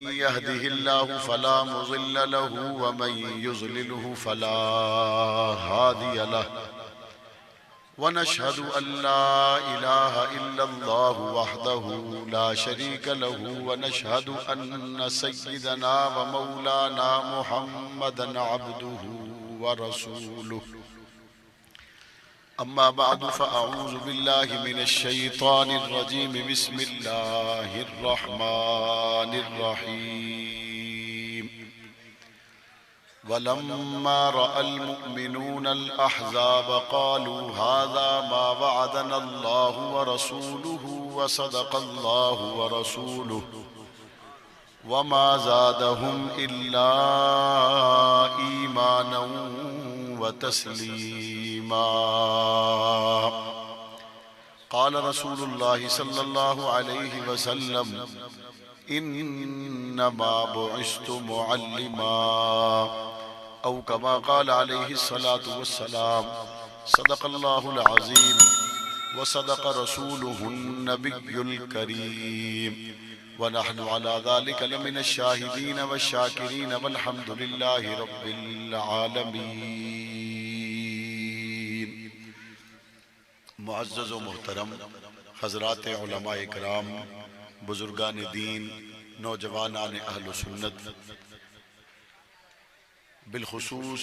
يهده الله فلا مضل له ومن يضلله فلا هادي له ونشهد أن لا إله إلا الله وحده لا شريك له ونشهد أن سيدنا ومولانا محمدا عبده ورسوله أما بعد فأعوذ بالله من الشيطان الرجيم بسم الله الرحمن الرحيم ولما رأى المؤمنون الأحزاب قالوا هذا ما وعدنا الله ورسوله وصدق الله ورسوله وما زادهم إلا إيمانا وتسليما قال رسول الله صلى الله عليه وسلم إنما بعثت معلما أو كما قال عليه الصلاة والسلام صدق الله العظيم وصدق رسوله النبي الكريم ونحن على ذلك لمن الشاهدين والشاكرين والحمد لله رب العالمين. معزز و محترم حضرات علماء اکرام، بزرگان دین، نوجوانان اہل سنت، بالخصوص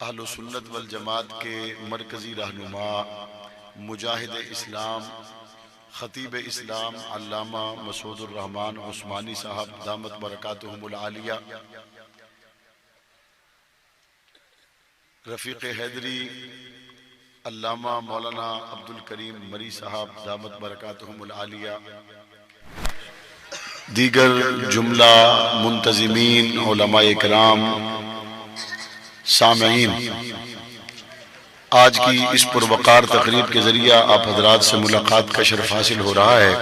اہل سنت والجماعت کے مرکزی رہنما، مجاہد اسلام، خطیب اسلام علامہ مسعود الرحمن عثمانی صاحب دامت برکاتہم العالیہ، رفیق حیدری علامہ مولانا عبدالکریم مری صاحب دامت برکاتہم العالیہ، دیگر جملہ منتظمین، علماء اکرام، سامعین، آج کی اس پروقار تقریب کے ذریعہ آپ حضرات سے ملاقات کا شرف حاصل ہو رہا ہے۔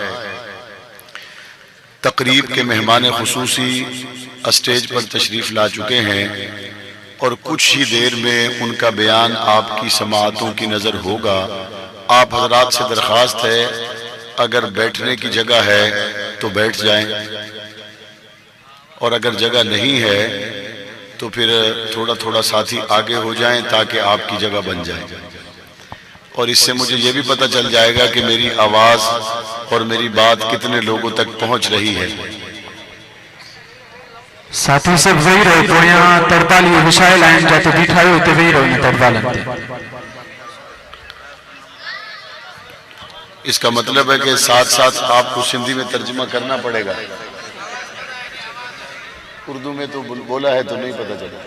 تقریب کے مہمان خصوصی اسٹیج پر تشریف لا چکے ہیں اور کچھ ہی دیر میں ان کا بیان آپ کی سماعتوں کی نظر ہوگا۔ آپ حضرات سے درخواست ہے اگر بیٹھنے کی جگہ ہے تو بیٹھ جائیں، اور اگر جگہ نہیں ہے تو پھر تھوڑا تھوڑا ساتھی آگے ہو جائیں تاکہ آپ کی جگہ بن جائے، اور اس سے مجھے یہ بھی پتہ چل جائے گا کہ میری آواز اور میری بات کتنے لوگوں تک پہنچ رہی ہے۔ ساتھی سے وہی رہے تو یہاں ترپالی وشائے لائن جاتے بیٹھائے ہوتے وہی رہے ترپالن تے۔ اس کا مطلب ہے کہ ساتھ ساتھ آپ کو سندھی میں ترجمہ کرنا پڑے گا، اردو میں تو بولا ہے تو نہیں پتہ چلا۔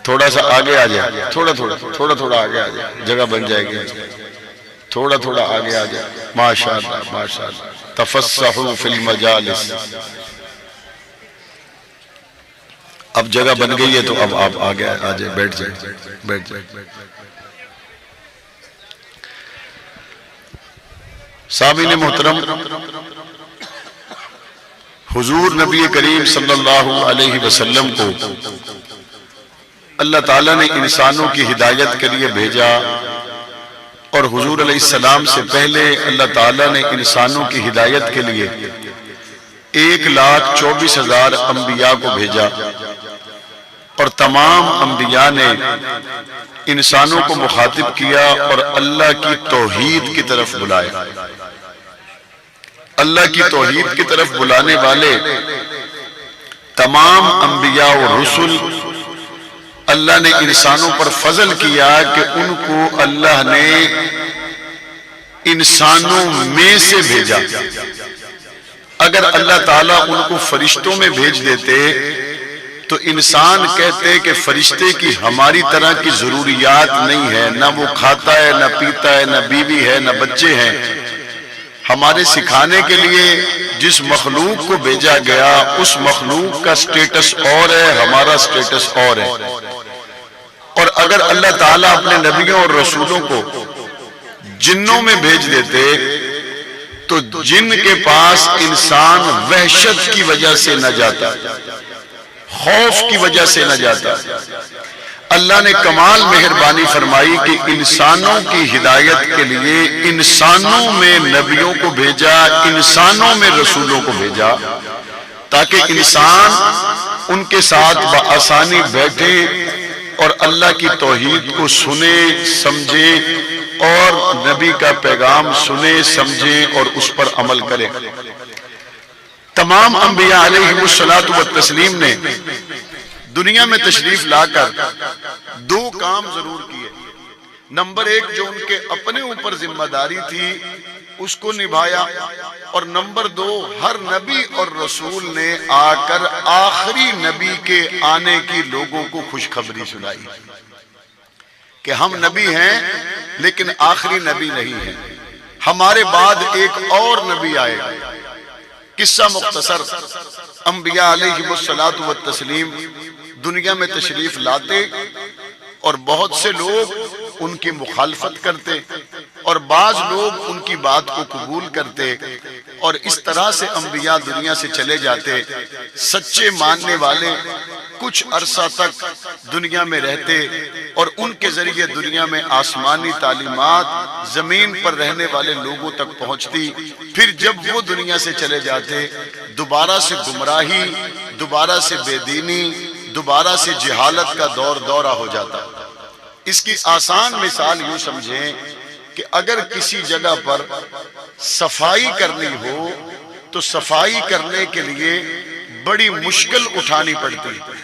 تھوڑا سا آگے آ جائے، تھوڑا آگے آ جائے، جگہ بن جائے گی، تھوڑا آگے آ جائے۔ ماشاءاللہ ماشاءاللہ، تفسحوا فی المجالس۔ اب جگہ بن گئی ہے تو اب آپ آگے آ جائے، بیٹھ جائے۔ سامعین محترم، حضور نبی کریم صلی اللہ علیہ وسلم کو اللہ تعالیٰ نے انسانوں کی ہدایت کے لیے بھیجا، اور حضور علیہ السلام سے پہلے اللہ تعالیٰ نے انسانوں کی ہدایت کے لیے 1,24,000 انبیاء کو بھیجا، اور تمام انبیاء نے انسانوں کو مخاطب کیا اور اللہ کی توحید کی طرف بلایا۔ اللہ کی توحید کی طرف بلانے والے تمام انبیاء و رسل، اللہ نے انسانوں پر فضل کیا کہ ان کو اللہ نے انسانوں میں سے بھیجا۔ اگر اللہ تعالیٰ ان کو فرشتوں میں بھیج دیتے تو انسان کہتے کہ فرشتے کی ہماری طرح کی ضروریات نہیں ہے، نہ وہ کھاتا ہے، نہ پیتا ہے، نہ بیوی ہے، نہ بچے ہیں۔ ہمارے سکھانے کے لیے جس مخلوق کو بھیجا گیا اس مخلوق کا سٹیٹس اور ہے، ہمارا سٹیٹس اور ہے۔ اور اگر اللہ تعالیٰ اپنے نبیوں اور رسولوں کو جنوں میں بھیج دیتے تو جن کے پاس انسان وحشت کی وجہ سے نہ جاتا، خوف کی وجہ سے نہ جاتا۔ اللہ نے کمال مہربانی فرمائی کہ انسانوں کی ہدایت کے لیے انسانوں میں نبیوں کو بھیجا، انسانوں میں رسولوں کو بھیجا، تاکہ انسان ان کے ساتھ بآسانی بیٹھے اور اللہ کی توحید کو سنے سمجھے اور نبی کا پیغام سنے سمجھے اور اس پر عمل کرے۔ تمام انبیاء علیہم الصلاۃ والتسلیم نے دنیا میں تشریف لا کر دو کام ضرور کیے۔ نمبر ایک، جو ان کے اپنے اوپر ذمہ داری تھی اس کو نبھایا، اور نمبر دو، ہر نبی اور رسول نے آ کر آخری نبی کے آنے کی لوگوں کو خوشخبری سنائی کہ ہم نبی ہیں لیکن آخری نبی نہیں ہیں، ہمارے بعد ایک اور نبی آئے گا۔ قصہ مختصر، انبیاء علیہم الصلاۃ والتسلیم دنیا میں تشریف لاتے اور بہت سے لوگ ان کی مخالفت کرتے اور بعض لوگ ان کی بات کو قبول کرتے، اور اس طرح سے انبیاء دنیا سے چلے جاتے۔ سچے ماننے والے کچھ عرصہ تک دنیا میں رہتے اور ان کے ذریعے دنیا میں آسمانی تعلیمات زمین پر رہنے والے لوگوں تک پہنچتی۔ پھر جب وہ دنیا سے چلے جاتے، دوبارہ سے گمراہی، دوبارہ سے بے دینی، دوبارہ سے جہالت کا دورہ ہو جاتا۔ اس کی آسان مثال یوں سمجھیں کہ اگر کسی جگہ پر صفائی کرنی ہو تو صفائی کرنے کے لیے بڑی مشکل اٹھانی پڑتی ہے،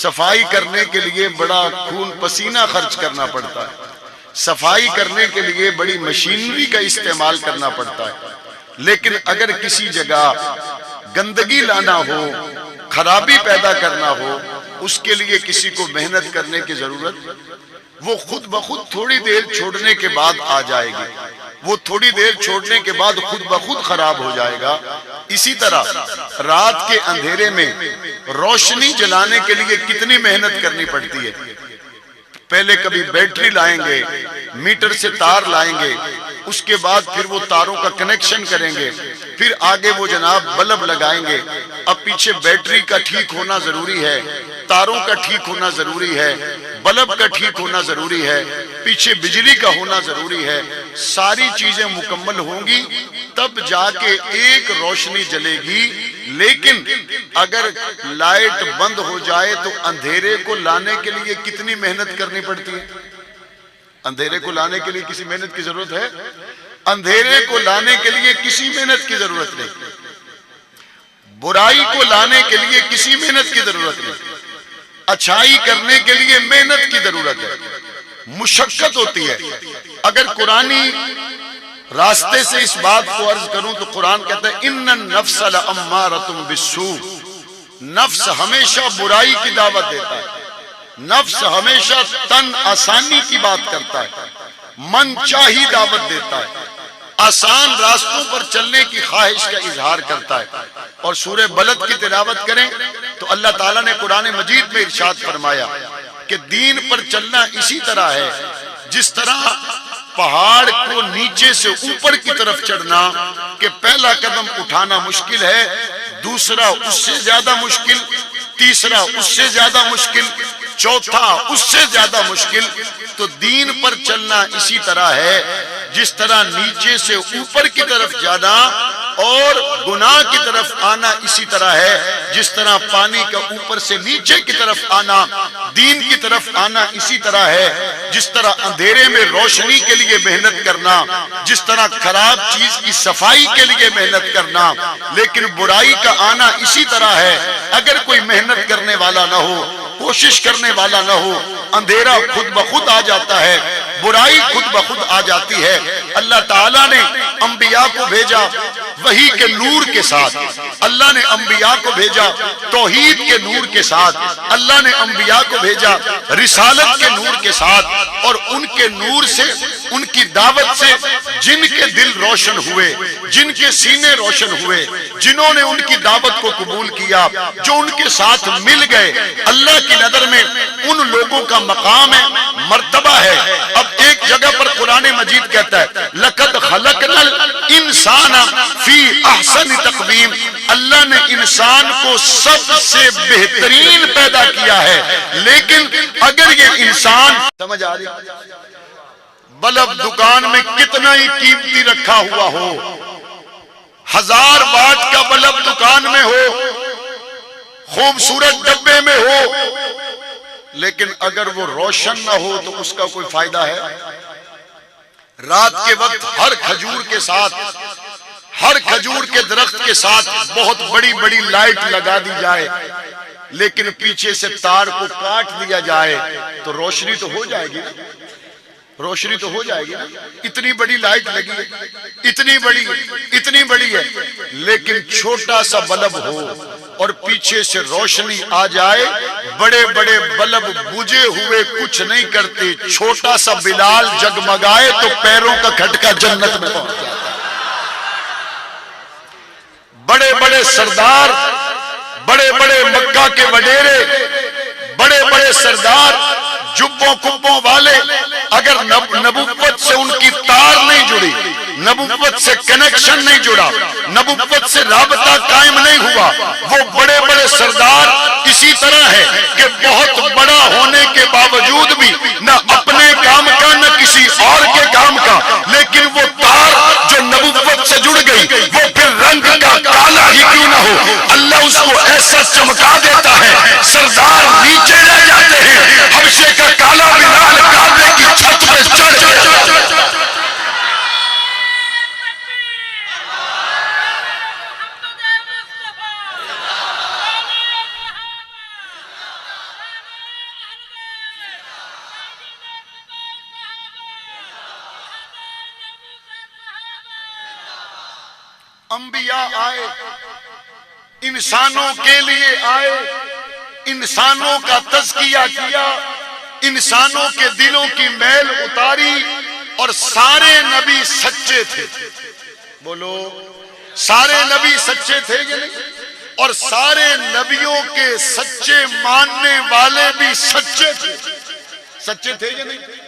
صفائی کرنے کے لیے بڑا خون پسینہ خرچ کرنا پڑتا ہے، صفائی کرنے کے لیے بڑی مشینری کا استعمال کرنا پڑتا ہے۔ لیکن اگر کسی جگہ گندگی لانا ہو، خرابی پیدا کرنا ہو، اس کے لیے کسی کو محنت کرنے کی ضرورت، وہ خود بخود تھوڑی دیر چھوڑنے کے بعد آ جائے گی، وہ تھوڑی دیر چھوڑنے کے بعد خود بخود خراب ہو جائے گا۔ اسی طرح رات کے اندھیرے میں روشنی جلانے کے لیے کتنی محنت کرنی پڑتی ہے۔ پہلے کبھی بیٹری لائیں گے، میٹر سے تار لائیں گے، اس کے بعد پھر وہ تاروں کا کنیکشن کریں گے، پھر آگے وہ جناب بلب لگائیں گے۔ اب پیچھے بیٹری کا ٹھیک ہونا ضروری ہے، تاروں کا ٹھیک ہونا ضروری ہے، بلب کا ٹھیک ہونا ضروری ہے، پیچھے بجلی کا ہونا ضروری ہے۔ ساری چیزیں مکمل ہوں گی تب جا کے ایک روشنی جلے گی۔ لیکن اگر لائٹ بند ہو جائے تو اندھیرے کو لانے کے لیے کتنی محنت کرنی پڑتی ہے؟ اندھیرے کو لانے کے لیے کسی محنت کی ضرورت ہے؟ اندھیرے کو لانے کے لیے کسی محنت کی ضرورت نہیں، برائی کو لانے کے لیے کسی محنت کی ضرورت نہیں، اچھائی کرنے کے لیے محنت کی ضرورت ہے، مشقت ہوتی ہے۔ اگر قرآنی راستے سے اس بات کو عرض کروں تو قرآن کہتا ہے ان النفس لامارۃ بالسوء، نفس ہمیشہ برائی کی دعوت دیتا ہے، نفس ہمیشہ تن آسانی کی بات کرتا ہے، من چاہی دعوت دیتا ہے، آسان راستوں پر چلنے کی خواہش کا اظہار کرتا ہے۔ اور سورہ بلد کی تلاوت کریں تو اللہ تعالیٰ نے قرآن مجید میں ارشاد فرمایا کہ دین پر چلنا اسی طرح ہے جس طرح پہاڑ کو نیچے سے اوپر کی طرف چڑھنا کہ پہلا قدم اٹھانا مشکل ہے، دوسرا اس سے زیادہ مشکل، تیسرا اس سے زیادہ مشکل، چوتھا اس سے زیادہ مشکل۔ تو دین پر چلنا اسی طرح ہے جس طرح نیچے سے اوپر کی طرف جانا اور گناہ کی طرف آنا اسی طرح ہے جس طرح پانی کا اوپر سے نیچے کی طرف آنا، دین کی طرف آنا اسی طرح ہے جس طرح اندھیرے میں روشنی کے لیے محنت کرنا، جس طرح خراب چیز کی صفائی کے لیے محنت کرنا، لیکن برائی کا آنا اسی طرح ہے۔ اگر کوئی محنت کرنے والا نہ ہو، کوشش کرنے والا نہ ہو، اندھیرا خود بخود آ جاتا ہے، برائی خود بخود آ جاتی ہے۔ اللہ تعالیٰ نے انبیاء کو بھیجا وحی کے نور کے ساتھ، اللہ نے انبیاء کو بھیجا توحید کے نور کے ساتھ، اللہ نے انبیاء کو بھیجا رسالت کے نور کے ساتھ، اور ان کے نور سے، ان کی دعوت سے جن کے دل روشن ہوئے، جن کے سینے روشن ہوئے، جنہوں نے ان کی دعوت کو قبول کیا، جو ان کے ساتھ مل گئے، اللہ کی نظر میں ان لوگوں کا مقام ہے، مرتبہ ہے۔ اب ایک جگہ پر قرآن مجید کہتا ہے لَقَدْ خَلَقْنَا الْإِنسَانَ فِي أَحْسَنِ تَقْوِيمٍ، اللہ نے انسان کو سب سے بہترین پیدا کیا ہے، لیکن اگر یہ انسان سمجھ آ رہی، بلب دکان میں کتنا ہی قیمتی رکھا ہوا ہو، 1000 واٹ کا بلب دکان میں ہو، خوبصورت ڈبے میں ہو، لیکن اگر وہ روشن نہ ہو تو اس کا کوئی فائدہ ہے؟ رات کے وقت ہر کھجور کے ساتھ، ہر کھجور کے درخت کے ساتھ بہت بڑی بڑی لائٹ لگا دی جائے، لیکن پیچھے سے تار کو کاٹ دیا جائے تو روشنی تو ہو جائے گی نا، روشنی تو ہو جائے گی نا۔ اتنی بڑی لائٹ لگی ہے، اتنی بڑی ہے، لیکن چھوٹا سا بلب ہو اور پیچھے سے روشنی آ جائے، بڑے بڑے بلب بجھے ہوئے کچھ نہیں کرتے، چھوٹا سا بلال جگمگائے تو پیروں کا کھٹکا جنت میں پہنچ جاتا ہے۔ بڑے بڑے سردار، بڑے بڑے مکہ کے وڈیرے، بڑے بڑے سردار، جبوں کبوں والے، اگر نبوت سے ان کی تار نہیں جڑی، نبوت سے کنیکشن نہیں جڑا، نبوت سے رابطہ قائم نہیں ہوا، وہ بڑے بڑے سردار اسی طرح ہے کہ بہت بڑا ہونے کے باوجود بھی نہ اپنے کام کا نہ کسی اور کے کام کا، لیکن وہ تار جو نبوت سے جڑ گئی وہ پھر رنگ کا کالا ہی کیوں نہ ہو، اللہ اس کو ایسا چمکا دیتا ہے، سردار نیچے رہ جاتے ہیں، حبشے کا کالا بلال کعبے کی چھت پہ چڑھ گیا۔ انبیاء آئے، انسانوں کے لیے آئے، انسانوں کا تزکیہ کیا، انسانوں کے دلوں کی میل اتاری، اور سارے نبی سچے تھے۔ بولو، سارے نبی سچے تھے یا نہیں؟ اور سارے نبیوں کے سچے ماننے والے بھی سچے تھے، سچے تھے یا نہیں؟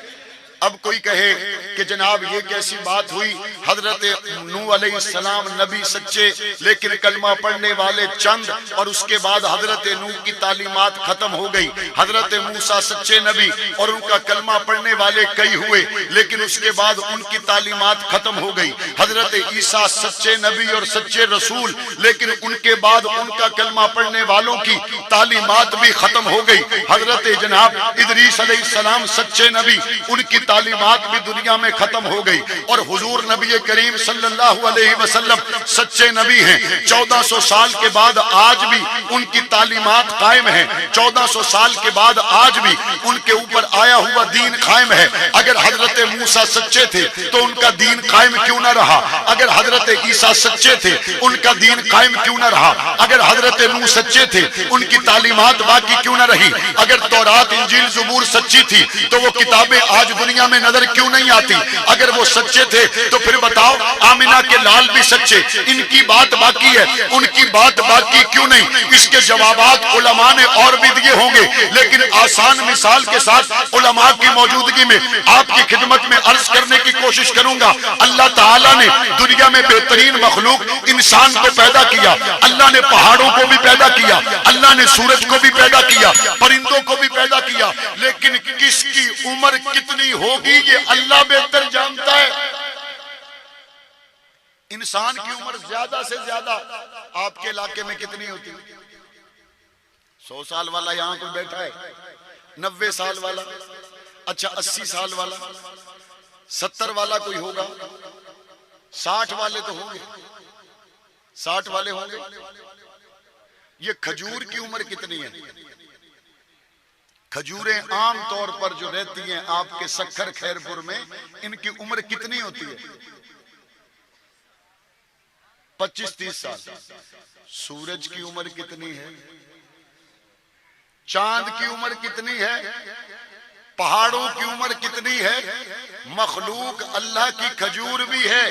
اب کوئی کہے کہ جناب یہ کیسی بات ہوئی، حضرت نوح علیہ السلام نبی سچے، لیکن کلمہ پڑھنے والے چند، اور اس کے بعد حضرت نوح کی تعلیمات ختم ہو گئی، حضرت موسیٰ سچے نبی اور ان کا کلمہ پڑھنے والے کئی ہوئے، لیکن اس کے بعد ان کی تعلیمات ختم ہو گئی، حضرت عیسیٰ سچے نبی اور سچے رسول، لیکن ان کے بعد ان کا کلمہ پڑھنے والوں کی تعلیمات بھی ختم ہو گئی، حضرت جناب ادریس علیہ السلام سچے نبی، ان کی تعلیمات بھی دنیا میں ختم ہو گئی، اور حضور نبی کریم صلی اللہ علیہ وسلم سچے نبی ہیں۔ 1400 سال کے بعد آج بھی ان کی تعلیمات قائم ہیں، 1400 سال کے بعد آج بھی ان کے اوپر آیا ہوا دین قائم ہے۔ اگر حضرت موسیٰ سچے تھے تو ان کا دین قائم کیوں نہ رہا؟ اگر حضرت عیسیٰ سچے تھے ان کا دین قائم کیوں نہ رہا؟ اگر حضرت نوح سچے تھے ان کی تعلیمات باقی کیوں نہ رہی؟ اگر تورات انجیل زبور سچی تھی تو وہ کتابیں آج دنیا میں نظر کیوں نہیں آتی؟ اگر وہ سچے تھے تو پھر بتاؤ آمنہ کے لال بھی سچے، ان کی بات باقی ہے، ان کی بات باقی کیوں نہیں؟ اس کے جوابات علماء نے اور بھی دیے ہوں گے، لیکن آسان مثال کے ساتھ علماء کی موجودگی میں آپ کی خدمت میں عرض کرنے کی کوشش کروں گا۔ اللہ تعالیٰ نے دنیا میں بہترین مخلوق انسان کو پیدا کیا، اللہ نے پہاڑوں کو بھی پیدا کیا، اللہ نے سورج کو بھی پیدا کیا، پرندوں کو بھی پیدا کیا، لیکن کس کی عمر کتنی ہوگی یہ اللہ بہتر جانتا ہے۔ انسان کی عمر زیادہ سے زیادہ آپ کے علاقے میں کتنی ہوتی ہے؟ 100 سال والا یہاں کوئی بیٹھا ہے؟ 90 سال والا؟ اچھا 80 سال والا؟ 70 والا کوئی ہوگا؟ 60 والے تو ہوں گے، 60 والے ہوں گے۔ یہ کھجور کی عمر کتنی ہے؟ کھجوریں عام طور پر جو رہتی ہیں آپ کے سکھر خیر پور میں، ان کی عمر کتنی ہوتی ہے؟ 25-30 سال۔ سورج کی عمر کتنی ہے؟ چاند کی عمر کتنی ہے؟ پہاڑوں کی عمر کتنی ہے؟ مخلوق اللہ کی کھجور بھی ہے،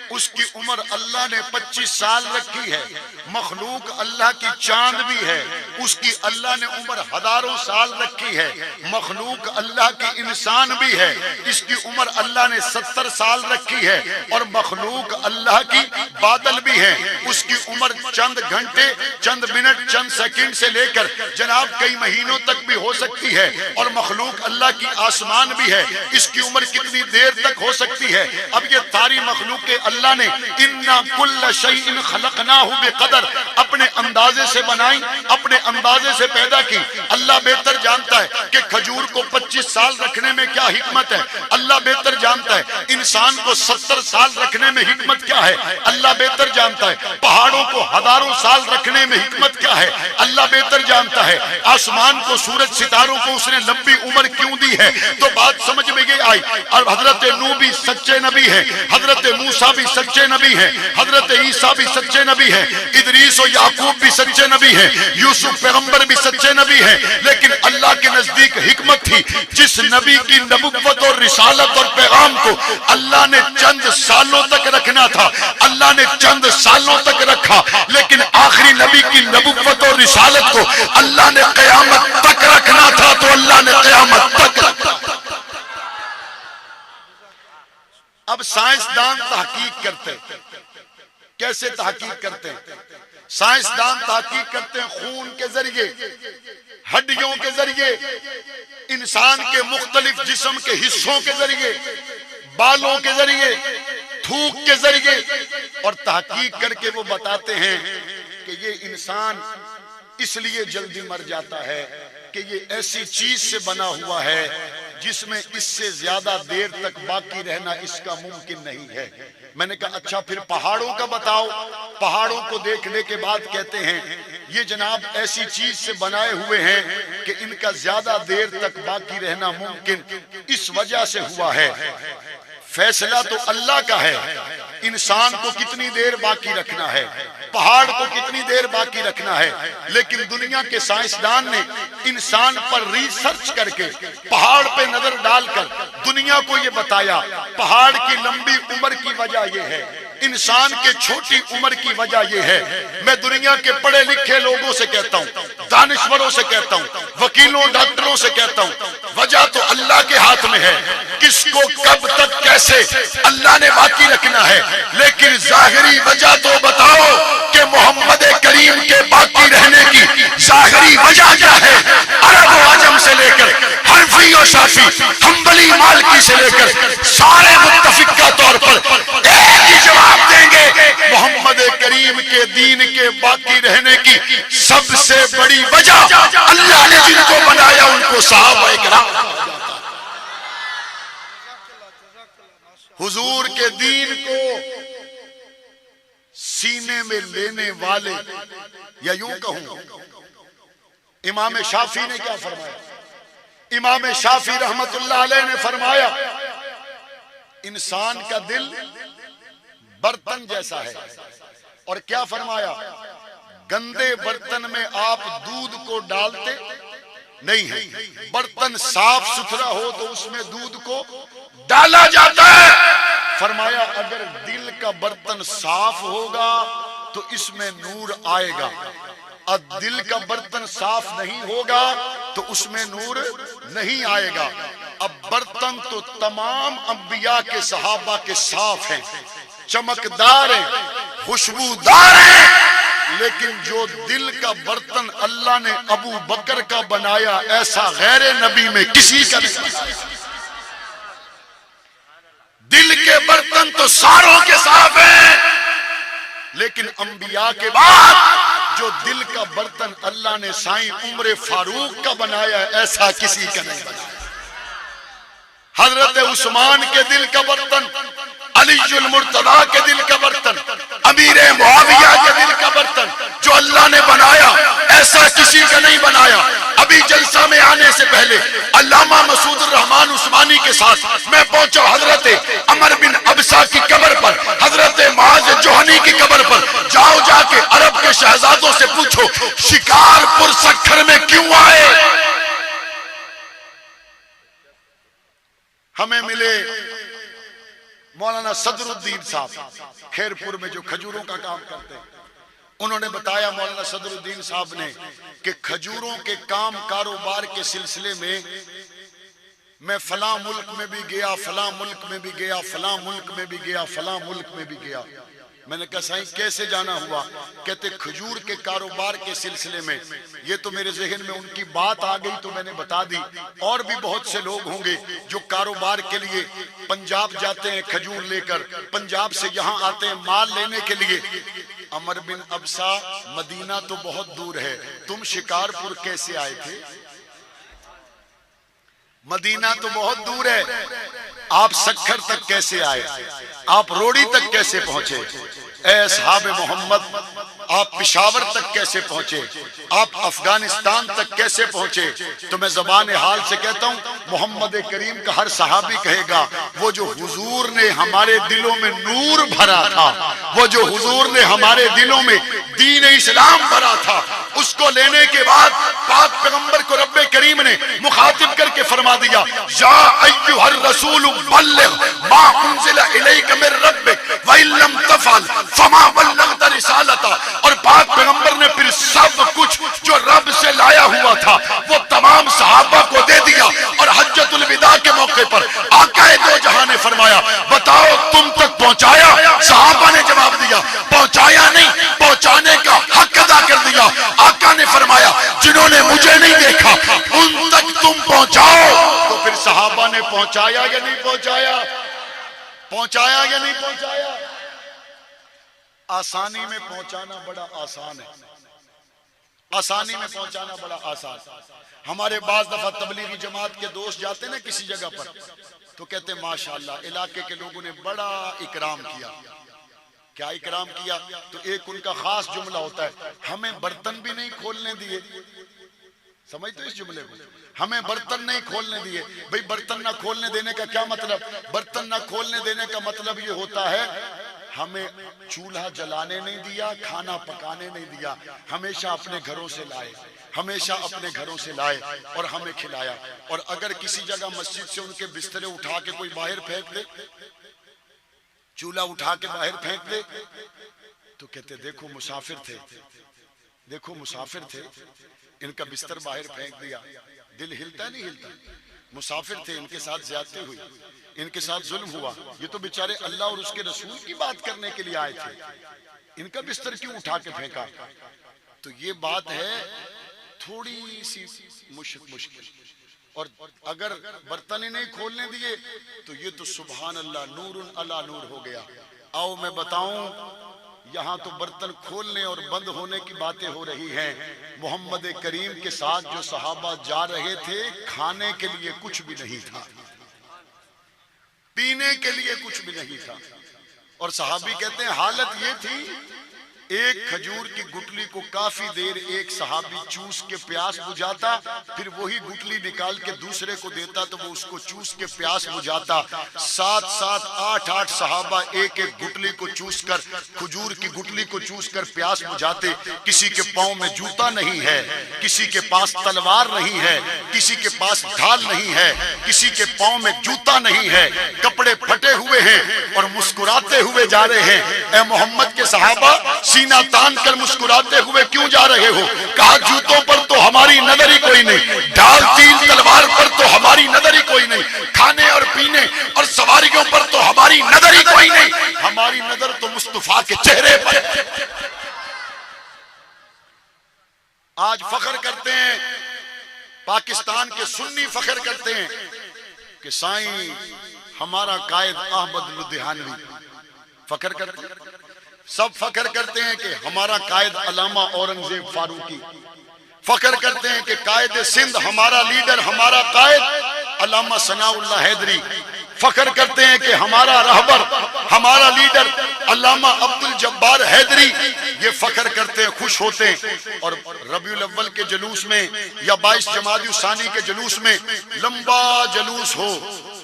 اس کی عمر اللہ نے 25 سال رکھی ہے۔ مخلوق اللہ کی چاند بھی ہے، اس کی اللہ نے عمر ہزاروں سال رکھی ہے۔ مخلوق اللہ کی انسان بھی ہے، اس کی عمر اللہ نے 70 سال رکھی ہے۔ اور مخلوق اللہ کی بادل بھی ہے، اس کی عمر چند گھنٹے، چند منٹ، چند سیکنڈ سے لے کر جناب کئی مہینوں تک بھی ہو سکتی ہے۔ اور مخلوق اللہ کی آسمان بھی ہے، اس کی عمر کتنی دیر تک ہو سکتی ہے۔ اب یہ ساری مخلوق اللہ نے اِنَّا كُلَّ شَيْءٍ خَلَقْنَاهُ بِقَدَرٍ اپنے اندازے سے بنائی، اپنے اندازے سے پیدا کی۔ اللہ بہتر جانتا ہے کہ کھجور کو 25 سال رکھنے میں کیا حکمت ہے، اللہ بہتر جانتا ہے انسان کو 70 سال رکھنے میں حکمت کیا ہے، اللہ بہتر جانتا ہے پہاڑوں کو ہزاروں سال رکھنے میں حکمت کیا ہے، اللہ بہتر جانتا ہے آسمان کو، سورج ستاروں کو اس نے لمبی عمر کیوں دی ہے۔ تو بات سمجھ میں یہ آئی۔ اور حضرت نوح بھی سچے نبی ہیں، حضرت موسیٰ بھی سچے نبی ہیں، حضرت عیسیٰ بھی سچے نبی ہیں، ادریس و یعقوب بھی سچے نبی ہیں، یوسف پیغمبر بھی سچے نبی ہیں۔ لیکن اللہ کے نزدیک حکمت تھی، جس نبی کی نبوت اور رسالت اور پیغام کو اللہ نے چند سالوں تک رکھنا تھا، اللہ نے چند سالوں تک رکھا۔ لیکن آخری نبی کی نبوت اور رسالت کو اللہ نے قیامت تک رکھنا تھا، تو اللہ نے قیامت تک رکھا۔ اب سائنسدان تحقیق کرتے ہیں، کیسے تحقیق کرتے ہیں؟ سائنسدان تحقیق کرتے ہیں خون کے ذریعے، ہڈیوں کے ذریعے، انسان کے مختلف جسم کے حصوں کے ذریعے، بالوں کے ذریعے، تھوک کے ذریعے، اور تحقیق کر کے وہ بتاتے ہیں کہ یہ انسان اس لیے جلدی مر جاتا ہے کہ یہ ایسی چیز سے بنا ہوا ہے جس میں اس سے زیادہ دیر تک باقی رہنا اس کا ممکن نہیں ہے۔ میں نے کہا اچھا پھر پہاڑوں کا بتاؤ۔ پہاڑوں کو دیکھنے کے بعد کہتے ہیں یہ جناب ایسی چیز سے بنائے ہوئے ہیں کہ ان کا زیادہ دیر تک باقی رہنا ممکن اس وجہ سے ہوا ہے۔ فیصلہ تو اللہ کا ہے، انسان کو کتنی دیر باقی رکھنا ہے، پہاڑ کو کتنی دیر باقی رکھنا ہے۔ لیکن دنیا کے سائنسدان نے انسان پر ریسرچ کر کے، پہاڑ پہ نظر ڈال کر دنیا کو یہ بتایا پہاڑ کی لمبی عمر کی وجہ یہ ہے، انسان کے چھوٹی عمر کی وجہ یہ ہے۔ میں دنیا کے پڑھے لکھے لوگوں سے کہتا ہوں، دانشوروں سے کہتا ہوں، وکیلوں ڈاکٹروں سے کہتا ہوں، وجہ تو اللہ کے ہاتھ میں ہے، کس کو کب تک کیسے اللہ نے باقی رکھنا ہے۔ لیکن ظاہری وجہ تو بتاؤ کہ محمد کریم کے باقی رہنے کی ظاہری وجہ کیا ہے؟ عرب و عجم سے لے کر حنفی و شافعی، حنبلی مالکی سے لے کر سارے متفقہ طور پر ایک ہی جواب دیں گے، محمد کریم کے دین کے باقی رہنے کی سب سے بڑی وجہ اللہ نے جن کو بنایا ان کو صحابہ کرام، حضور کے دین کو سینے میں لینے والے، یا یوں کہوں امام شافعی نے کیا فرمایا؟ امام شافعی رحمت اللہ علیہ نے فرمایا انسان کا دل برتن جیسا ہے، اور کیا فرمایا؟ گندے برتن میں آپ دودھ کو ڈالتے نہیں ہیں، برتن صاف ستھرا ہو تو اس میں دودھ کو ڈالا جاتا ہے۔ فرمایا اگر دل کا برتن صاف ہوگا تو اس میں نور آئے گا، اور دل کا برتن صاف نہیں ہوگا تو اس میں نور نہیں آئے گا۔ اب برتن تو تمام انبیاء کے صحابہ کے صاف ہیں، چمکدار ہیں، خوشبودار ہیں، لیکن جو دل کا برتن اللہ نے ابو بکر کا بنایا ایسا غیر نبی میں کسی کا نہیں بنایا۔ دل کے برتن تو ساروں کے صاف ہیں، لیکن انبیاء کے بعد جو دل کا برتن اللہ نے سائیں عمر فاروق کا بنایا ایسا کسی کا نہیں بنایا۔ حضرت عثمان کے دل کا برتن، علی المرتضیٰ کے دل کا برتن، امیر معاویہ کے دل کا برتن جو اللہ نے بنایا ایسا کسی کا نہیں بنایا۔ ابھی جلسہ میں آنے سے پہلے علامہ مسعود الرحمن عثمانی کے ساتھ میں پہنچا حضرت عمر بن ابسا کی قبر پر، حضرت معاذ جوہنی کی قبر پر۔ جاؤ جا کے عرب کے شہزادوں سے پوچھو شکار پور سکھر میں کیوں آئے؟ ہمیں ملے مولانا صدر الدین صاحب خیر پور میں جو کھجوروں کا کام کرتے ہیں، انہوں نے بتایا مولانا صدر الدین صاحب نے کہ کھجوروں کے کام کاروبار کے سلسلے میں فلاں ملک میں بھی گیا، فلاں ملک میں بھی گیا، فلاں ملک میں بھی گیا، فلاں ملک میں بھی گیا۔ میں نے کہا سائیں کیسے جانا ہوا؟ کہتے کھجور کے کاروبار کے سلسلے میں، یہ تو میرے ذہن میں ان کی بات آ گئی تو میں نے بتا دی، اور بھی بہت سے لوگ ہوں گے جو کاروبار کے لیے پنجاب جاتے ہیں کھجور لے کر، پنجاب سے یہاں آتے ہیں مال لینے کے لیے۔ عمر بن ابسا مدینہ تو بہت دور ہے، تم شکارپور کیسے آئے تھے؟ مدینہ تو بہت دور ہے، آپ سکھر تک کیسے آئے؟ آپ روڑی تک کیسے پہنچے؟ اے اصحاب محمد آپ پشاور تک کیسے پہنچے؟ آپ افغانستان تک کیسے پہنچے؟ تو میں زبان حال سے کہتا ہوں محمد کریم کا ہر صحابی کہے گا وہ جو حضور نے ہمارے دلوں میں نور بھرا تھا، وہ جو حضور نے ہمارے دلوں میں دین اسلام بھرا تھا، اس کو لینے کے بعد پاک پیغمبر کو رب کریم نے مخاطب کر کے فرما دیا یا ایھا الرسول بلغ ما انزل الیک من ربک وان لم تفعل فما بلغت رسالتہ۔ اور پاک پیغمبر نے پھر سب کچھ جو رب سے لایا ہوا تھا وہ تمام صحابہ کو دے دیا، اور حجۃ الوداع کے موقع پر آقا دو جہاں نے فرمایا بتاؤ تم تک پہنچایا؟ صحابہ نے جواب دیا پہنچایا نہیں، پہنچانے کا حق ادا کر دیا۔ آقا نے فرمایا جنہوں نے مجھے نہیں دیکھا ان تک تم پہنچاؤ۔ تو پھر صحابہ نے پہنچایا یا نہیں پہنچایا؟ پہنچایا یا نہیں پہنچایا؟ آسانی میں پہنچانا بڑا آسان ہے، آسانی میں پہنچانا بڑا آسان۔ ہمارے بعض دفعہ تبلیغی جماعت کے دوست جاتے ہیں نا کسی جگہ پر تو کہتے ہیں ماشاءاللہ علاقے کے لوگوں نے بڑا اکرام کیا۔ کیا اکرام کیا؟ تو ایک ان کا خاص جملہ ہوتا ہے ہمیں برتن بھی نہیں کھولنے دیے۔ سمجھتے اس جملے کو؟ ہمیں برتن نہیں کھولنے دیے۔ بھئی برتن نہ کھولنے دینے کا کیا مطلب؟ برتن نہ کھولنے دینے کا مطلب یہ ہوتا ہے ہمیں چولہا جلانے نہیں دیا، کھانا پکانے نہیں دیا، ہمیشہ اپنے گھروں سے لائے، ہمیشہ اپنے گھروں سے لائے اور ہمیں کھلایا۔ اور اگر کسی جگہ مسجد سے ان کے بسترے اٹھا کے کوئی باہر پھینک دے، چولہا اٹھا کے باہر پھینک دے تو کہتے دیکھو مسافر تھے، دیکھو مسافر تھے، ان کا بستر باہر پھینک دیا، دل ہلتا نہیں ہلتا؟ مسافر تھے، ان کے ساتھ زیادتی ہوئی، ان کے ساتھ ظلم ہوا، یہ تو بیچارے اللہ اور اس کے رسول کی بات کرنے کے لیے آئے تھے، ان کا بستر کیوں اٹھا کے پھینکا؟ تو یہ بات ہے تھوڑی سی مشکل۔ اور اگر برتن ہی نہیں کھولنے دیے تو یہ تو سبحان اللہ نور علی نور ہو گیا۔ آؤ میں بتاؤں یہاں تو برتن کھولنے اور بند ہونے کی باتیں ہو رہی ہیں، محمد کریم کے ساتھ جو صحابہ جا رہے تھے کھانے کے لیے کچھ بھی نہیں تھا، پینے کے لیے کچھ بھی نہیں تھا، اور صحابی کہتے ہیں حالت یہ تھی ایک کھجور کی گٹلی کو کافی دیر ایک صحابی چوس کے پیاس بجھاتا، پھر وہی گٹلی نکال کے دوسرے کو دیتا تو وہ اس کو چوس کے پیاس بجھاتا۔ 7 8 صحابہ ایک ایک گٹلی کو چوس کر، کھجور کی گٹلی کو چوس کر پیاس بجھاتے۔ کسی کے پاؤں میں جوتا نہیں ہے، کسی کے پاس تلوار نہیں ہے، کسی کے پاس ڈھال نہیں ہے، کسی کے پاؤں میں جوتا نہیں ہے، کپڑے پھٹے ہوئے ہیں اور مسکراتے ہوئے جا رہے ہیں۔ اے محمد کے صحابہ سینہ تان کر مسکراتے ہوئے کیوں جا رہے ہو؟ کہا جوتوں پر تو ہماری نظر ہی کوئی نہیں، ڈھال تیر تلوار پر تو ہماری نظر ہی کوئی نہیں، کھانے اور پینے اور سواریوں پر تو ہماری نظر ہی کوئی نہیں، ہماری نظر تو مصطفیٰ کے چہرے پر۔ آج فخر کرتے ہیں، پاکستان کے سنی فخر کرتے ہیں کہ سائیں ہمارا قائد احمد لدھیانوی، فخر کرتے ہیں، سب فخر کرتے ہیں کہ ہمارا قائد علامہ اورنگزیب فاروقی، فخر کرتے ہیں کہ قائد سندھ ہمارا لیڈر، ہمارا قائد علامہ ثناء اللہ حیدری، فخر کرتے ہیں کہ ہمارا رہبر، ہمارا لیڈر علامہ عبد الجبار حیدری، یہ فخر کرتے ہیں، خوش ہوتے ہیں۔ اور ربیع الاول کے جلوس میں یا 22 جمادی الثانی کے جلوس میں لمبا جلوس ہو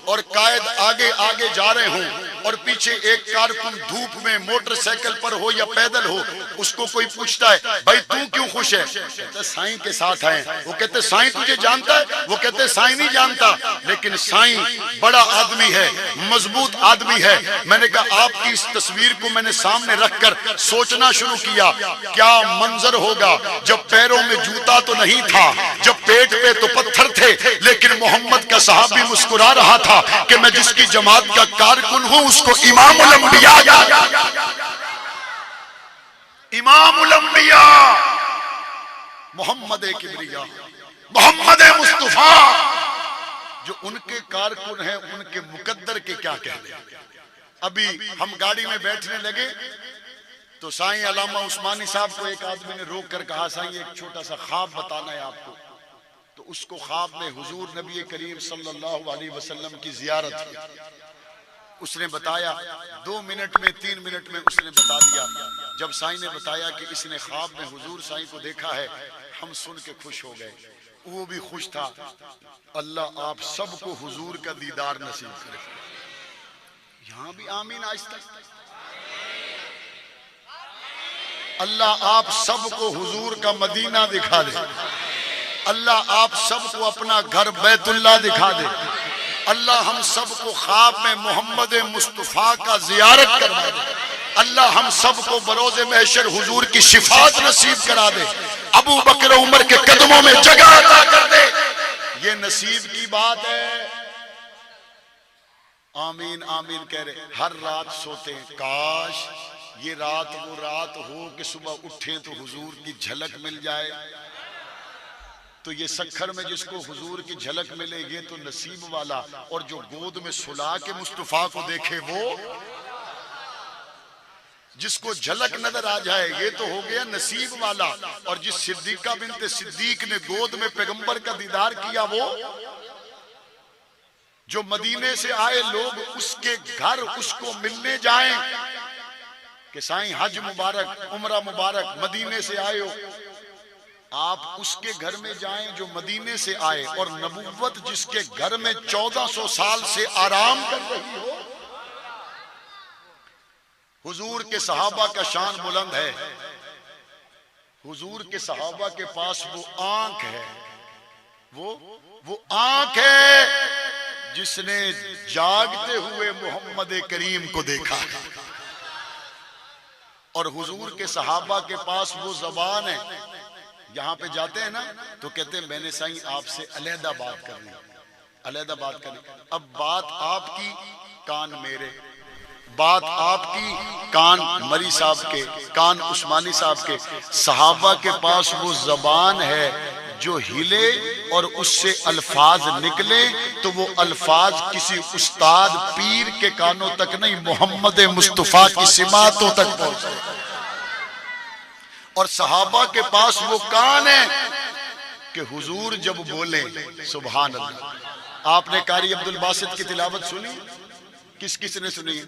اور قائد آگے آگے جا رہے ہوں اور پیچھے ایک کارکن دھوپ میں موٹر سائیکل پر ہو یا پیدل ہو، اس کو کوئی پوچھتا ہے بھائی تو کیوں خوش ہے؟ کہتا ہے سائیں کے ساتھ آئے۔ وہ کہتے ہیں سائیں تجھے جانتا ہے؟ وہ کہتے ہیں سائیں نہیں جانتا، لیکن سائیں بڑا آدمی ہے، مضبوط آدمی ہے۔ میں نے کہا آپ کی اس تصویر کو میں نے سامنے رکھ کر سوچنا شروع کیا، کیا منظر ہوگا جب پیروں میں جوتا تو نہیں تھا، جب پیٹ پہ تو پتھر تھے، لیکن محمد کا صحابی مسکرا رہا تھا کہ میں جس کی جماعت کا کارکن ہوں اس کو امام الانبیاء، امام الانبیاء محمد کبریا، محمد مصطفیٰ، جو ان کے کارکن ہیں ان کے مقدر کے کیا کہنے۔ ابھی ہم گاڑی میں بیٹھنے لگے تو سائیں علامہ عثمانی صاحب کو ایک آدمی نے روک کر کہا سائیں ایک چھوٹا سا خواب بتانا ہے آپ کو۔ تو اس کو خواب میں حضور نبی کریم صلی اللہ علیہ وسلم کی زیارت ہوئی۔ اس نے بتایا 2 منٹ میں 3 منٹ میں اس نے بتا دیا۔ جب سائیں نے بتایا کہ اس نے خواب میں حضور سائیں کو دیکھا ہے، ہم سن کے خوش ہو گئے، وہ بھی خوش تھا۔ اللہ آپ سب کو حضور کا دیدار نصیب کرے۔ یہاں بھی آمین آہستہ۔ اللہ آپ سب کو حضور کا مدینہ دکھا دے، اللہ آپ سب کو اپنا گھر بیت اللہ دکھا دے، اللہ ہم سب کو خواب میں محمد مصطفیٰ کا زیارت کروا دے، اللہ ہم سب کو بروز محشر حضور کی شفاعت نصیب کرا دے، ابو بکر عمر کے قدموں میں جگہ عطا کر دے۔ یہ نصیب کی بات ہے۔ آمین آمین کہہ رہے۔ ہر رات سوتے ہیں کاش یہ رات وہ رات ہو کہ صبح اٹھیں تو حضور کی جھلک مل جائے۔ تو یہ سکھر میں جس کو حضور کی جھلک ملے یہ تو نصیب والا، اور جو گود میں سلا کے مصطفیٰ کو دیکھے وہ، جس کو جھلک نظر آ جائے یہ تو ہو گیا نصیب والا۔ اور جس صدیقہ بنت صدیق نے گود میں پیغمبر کا دیدار کیا، وہ جو مدینے سے آئے لوگ اس کے گھر اس کو ملنے جائیں کہ سائیں حج مبارک، عمرہ مبارک، مدینے سے آئے ہو، آپ اس کے گھر میں جائیں جو مدینے سے آئے، اور نبوت جس کے گھر میں 1400 سال سے آرام کر رہی ہو۔ حضور کے صحابہ کا شان بلند ہے، حضور کے صحابہ کے پاس وہ آنکھ ہے، وہ آنکھ ہے جس نے جاگتے ہوئے محمد کریم کو دیکھا، اور حضور کے صحابہ کے پاس وہ زبان ہے۔ یہاں پہ جاتے ہیں نا تو کہتے ہیں میں نے سائیں آپ سے علیحدہ بات کرنی، علیحدہ بات کرنی۔ اب بات آپ کی کان میرے، بات آپ کی کان مری صاحب کے، کان عثمانی صاحب کے۔ صحابہ کے پاس وہ زبان ہے جو ہلے اور اس سے الفاظ نکلے تو وہ الفاظ کسی استاد پیر کے کانوں تک نہیں، محمد مصطفیٰ کی سماعتوں تک پہنچے۔ اور صحابہ کے پاس وہ کان ہے کہ حضور جب بولے سبحان اللہ۔ آپ نے قاری عبد الباسط کی تلاوت سنی؟ کس نے سنی؟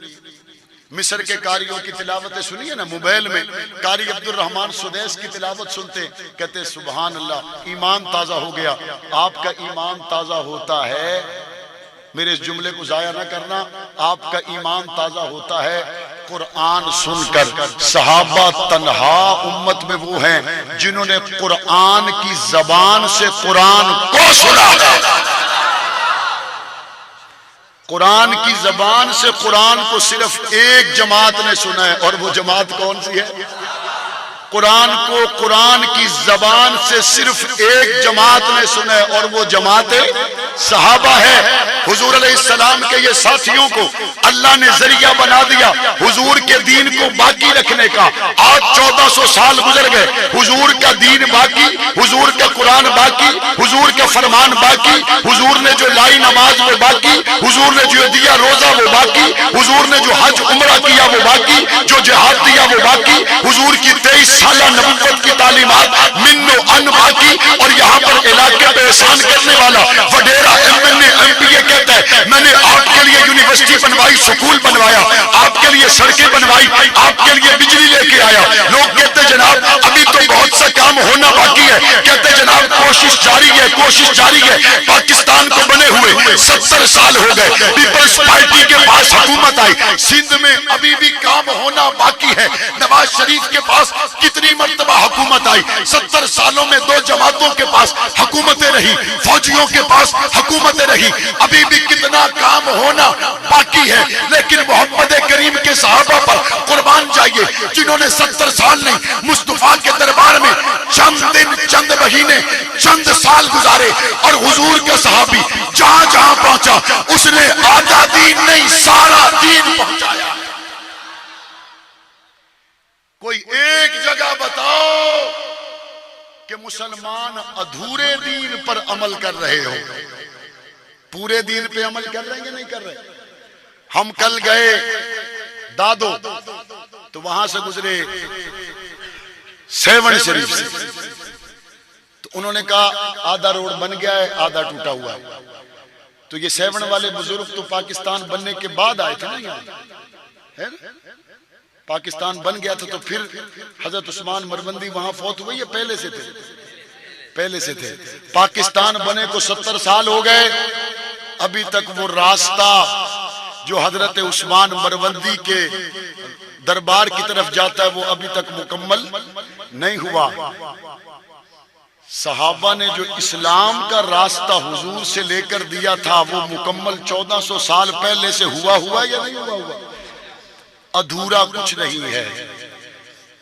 مصر کے قاریوں کی تلاوتیں سنی ہے نا موبائل میں۔ قاری عبد الرحمن سدیس کی تلاوت سنتے کہتے سبحان اللہ، ایمان تازہ ہو گیا۔ آپ کا ایمان تازہ ہوتا ہے، میرے اس جملے کو ضائع نہ کرنا، آپ کا ایمان تازہ ہوتا ہے قرآن سن کر۔ صحابہ تنہا امت میں وہ ہیں جنہوں نے قرآن کی زبان سے قرآن کو سنا ہے۔ قرآن کی زبان سے قرآن کو صرف ایک جماعت نے سنا ہے، اور وہ جماعت کون سی ہے؟ قرآن کو قرآن کی زبان سے صرف ایک جماعت نے سنا ہے، اور وہ جماعت صحابہ ہے۔ حضور علیہ السلام کے یہ ساتھیوں کو اللہ نے ذریعہ بنا دیا حضور کے دین کو باقی رکھنے کا۔ آج 1400 سال گزر گئے، حضور کا دین باقی، حضور کا قرآن باقی، حضور کا فرمان باقی، حضور نے جو لائی نماز وہ باقی، حضور نے جو دیا روزہ وہ باقی، حضور نے جو حج عمرہ کیا وہ باقی، جو جہاد دیا وہ باقی، حضور کی 23 سالہ نبوت کی تعلیمات من و ان باقی۔ اور یہاں پر علاقے پہ احسان کرنے والا وڈیرا MPA کہتا ہے میں نے آپ کے لیے یونیورسٹی بنوائی، سکول بنوایا، آپ کے لیے سڑکیں بنوائی، آپ کے لیے بجلی لے کے آیا۔ لوگ کہتے جناب ابھی تو بہت سا کام ہونا باقی ہے، کہتے جناب کوشش جاری ہے، کوشش جاری ہے۔ پاکستان کو بنے ہوئے ہوئے 70 سال ہو گئے، پیپلز پارٹی کے پاس حکومت آئی، سندھ میں ابھی بھی کام ہونا باقی ہے۔ نواز شریف کے پاس کتنی مرتبہ حکومت آئی، 70 سالوں میں 2 جماعتوں کے پاس حکومتیں رہی، فوجیوں کے پاس حکومتیں رہی، ابھی بھی کتنا کام ہونا باقی ہے۔ لیکن محمد کریم کے صحابہ پر قربان جائیے، جنہوں نے 70 سال نہیں، مصطفیٰ کے دربار میں چند دن، چند مہینے، چند سال گزارے، اور حضور کا صحابی جہاں جہاں پہنچا اس نے آدھا دین نہیں سارا دین پہنچایا۔ کوئی ایک جگہ بتاؤ کہ مسلمان ادھورے دین پر عمل کر رہے ہو، پورے دین پہ عمل کر رہے ہیں کہ نہیں کر رہے؟ ہم کل گئے دادو تو وہاں سے گزرے سیون شریف سے، تو انہوں نے کہا آدھا روڈ بن گیا ہے، آدھا ٹوٹا ہوا ہے۔ تو یہ سیون والے بزرگ تو پاکستان بننے کے بعد آئے تھے نا یہاں، پاکستان بن گیا تھا تو پھر حضرت عثمان مربندی وہاں فوت ہوئے، یہ پہلے سے تھے، پہلے سے تھے۔ پاکستان بنے کو 70 سال ہو گئے، ابھی تک وہ راستہ جو حضرت عثمان مربندی کے دربار کی طرف جاتا ہے وہ ابھی تک مکمل نہیں ہوا۔ صحابہ نے جو اسلام کا راستہ حضور سے لے کر دیا تھا وہ مکمل 1400 سال پہلے سے ہوا یا نہیں ہوا؟ ادھورا کچھ نہیں ہے،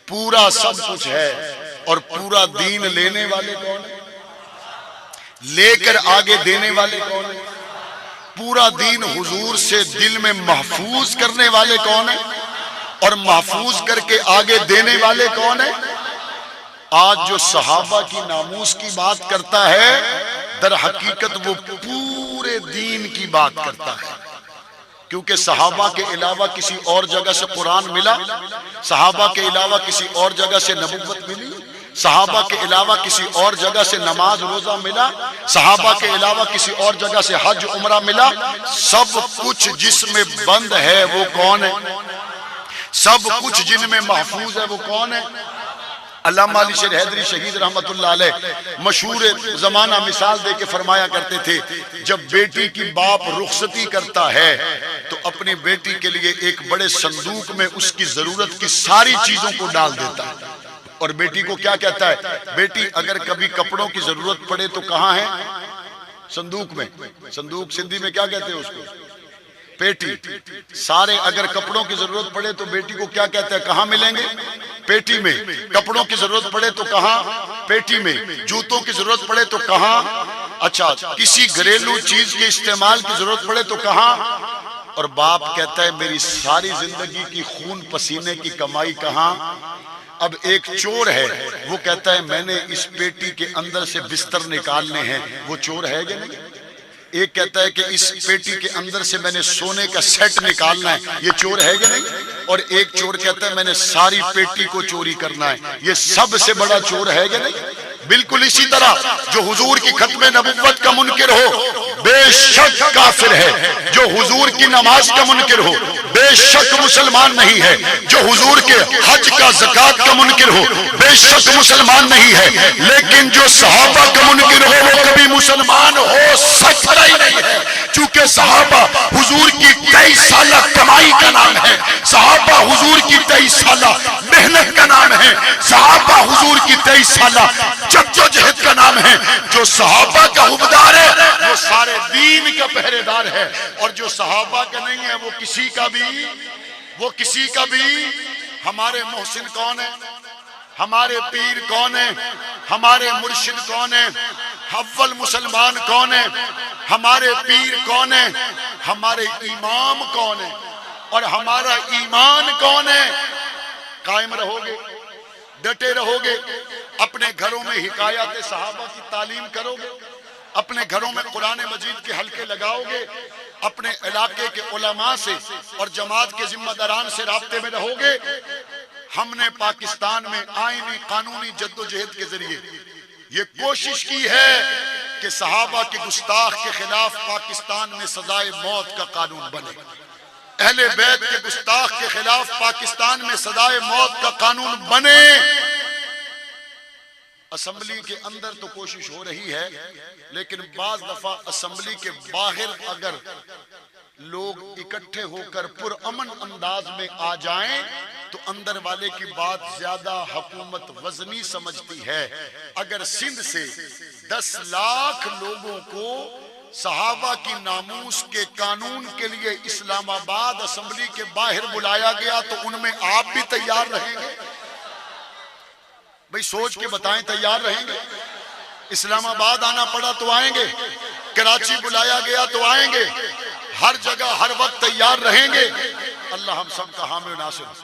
پورا سب کچھ ہے۔ اور پورا دین لینے والے کون ہیں؟ لے کر آگے دینے والے کون ہیں؟ پورا دین حضور سے دل میں محفوظ کرنے والے کون ہیں اور محفوظ کر کے آگے دینے والے کون ہیں؟ آج جو صحابہ کی ناموس کی بات کرتا ہے در حقیقت وہ پورے دین کی بات کرتا ہے، کیونکہ صحابہ کے علاوہ کسی اور جگہ سے قرآن ملا، صحابہ کے علاوہ کسی اور جگہ سے نبوت ملی، صحابہ کے علاوہ کسی اور جگہ سے نماز روزہ ملا، صحابہ کے علاوہ کسی اور جگہ سے حج عمرہ ملا۔ سب کچھ جس میں بند ہے وہ کون ہے؟ سب کچھ جن میں محفوظ ہے وہ کون ہے؟ علامہ علی شیر حیدری شہید رحمت اللہ علیہ مشہور زمانہ مثال دے کے فرمایا کرتے تھے، جب بیٹی کی باپ رخصتی کرتا ہے تو اپنی بیٹی کے لیے ایک بڑے صندوق میں اس کی ضرورت کی ساری چیزوں کو ڈال دیتا ہے، اور بیٹی کو کیا کہتا ہے؟ بیٹی اگر کبھی کپڑوں کی ضرورت پڑے تو کہاں ہے؟ صندوق میں۔ صندوق سندھی میں کیا کہتے ہیں اس کو؟ پیٹی۔ سارے اگر کپڑوں کی ضرورت پڑے تو بیٹی کو کیا کہتا ہے؟ کہاں ملیں گے؟ پیٹی میں۔ کپڑوں کی ضرورت پڑے تو کہاں؟ پیٹی میں۔ جوتوں کی ضرورت پڑے تو کہاں؟ اچھا، کسی گھریلو چیز کے استعمال کی ضرورت پڑے تو کہاں؟ اور باپ کہتا ہے میری ساری زندگی کی خون پسینے کی کمائی کہاں؟ اب ایک چور ہے، وہ کہتا ہے میں نے اس پیٹی کے اندر سے بستر نکالنے ہیں، وہ چور ہے کہ نہیں؟ ایک کہتا ہے کہ اس پیٹی کے اندر سے میں نے سونے کا سیٹ نکالنا ہے، یہ چور ہے کہ نہیں؟ اور ایک چور کہتا ہے میں نے ساری پیٹی کو چوری کرنا ہے، یہ سب سے بڑا چور ہے کہ نہیں؟ بالکل اسی طرح جو حضور کی ختم نبوت کا منکر ہو بے شک کافر ہے، جو حضور کی نماز کا منکر ہو بے شک مسلمان نہیں ہے، جو حضور کے حج کا زکوٰۃ کا منکر ہو بے شک مسلمان نہیں ہے، لیکن جو صحابہ کا منکر ہو وہ کبھی مسلمان ہو سکتا ہی نہیں ہے، چونکہ صحابہ حضور کی 23 سالہ کمائی کا نام ہے، صحابہ حضور کی 23 سالہ محنت کا نام ہے، صحابہ حضور کی 23 سالہ جدوجہد کا نام ہے۔ جو صحابہ کا حبدار ہے وہ سارے دین کا پہرے دار ہے، اور جو صحابہ کا نہیں ہے وہ کسی کا بھی ہمارے محسن کون ہے؟ ہمارے پیر کون ہے؟ ہمارے مرشد کون ہے؟ اول مسلمان کون ہے؟ ہمارے پیر کون ہے؟ ہمارے امام کون ہے؟ اور ہمارا ایمان کون ہے؟ قائم رہو گے، ڈٹے رہو گے، اپنے گھروں میں حکایات صحابہ کی تعلیم کرو گے، اپنے گھروں میں قرآن مجید کے حلقے لگاؤ گے، اپنے علاقے کے علماء سے اور جماعت کے ذمہ داران سے رابطے میں رہو گے۔ ہم نے پاکستان میں آئینی قانونی جدوجہد کے ذریعے یہ کوشش کی ہے کہ صحابہ کے گستاخ کے خلاف پاکستان میں سزائے موت کا قانون بنے، اہل بیت کے گستاخ کے خلاف پاکستان میں سزائے موت کا قانون بنے۔ اسمبلی کے اندر تو کوشش ہو رہی ہے، لیکن بعض دفعہ اسمبلی کے باہر اگر لوگ اکٹھے ہو کر پرامن انداز میں آ جائیں تو اندر والے کی بات زیادہ حکومت وزنی سمجھتی ہے۔ اگر سندھ سے 10 لاکھ لوگوں کو صحابہ کی ناموس کے قانون کے لیے اسلام آباد اسمبلی کے باہر بلایا گیا تو ان میں آپ بھی تیار رہیں گے؟ بھئی سوچ کے بتائیں، تیار رہیں گے؟ اسلام آباد آنا پڑا تو آئیں گے، کراچی بلایا گیا تو آئیں گے، ہر جگہ ہر وقت تیار رہیں گے۔ اللہ ہم سب کا حامی و ناصر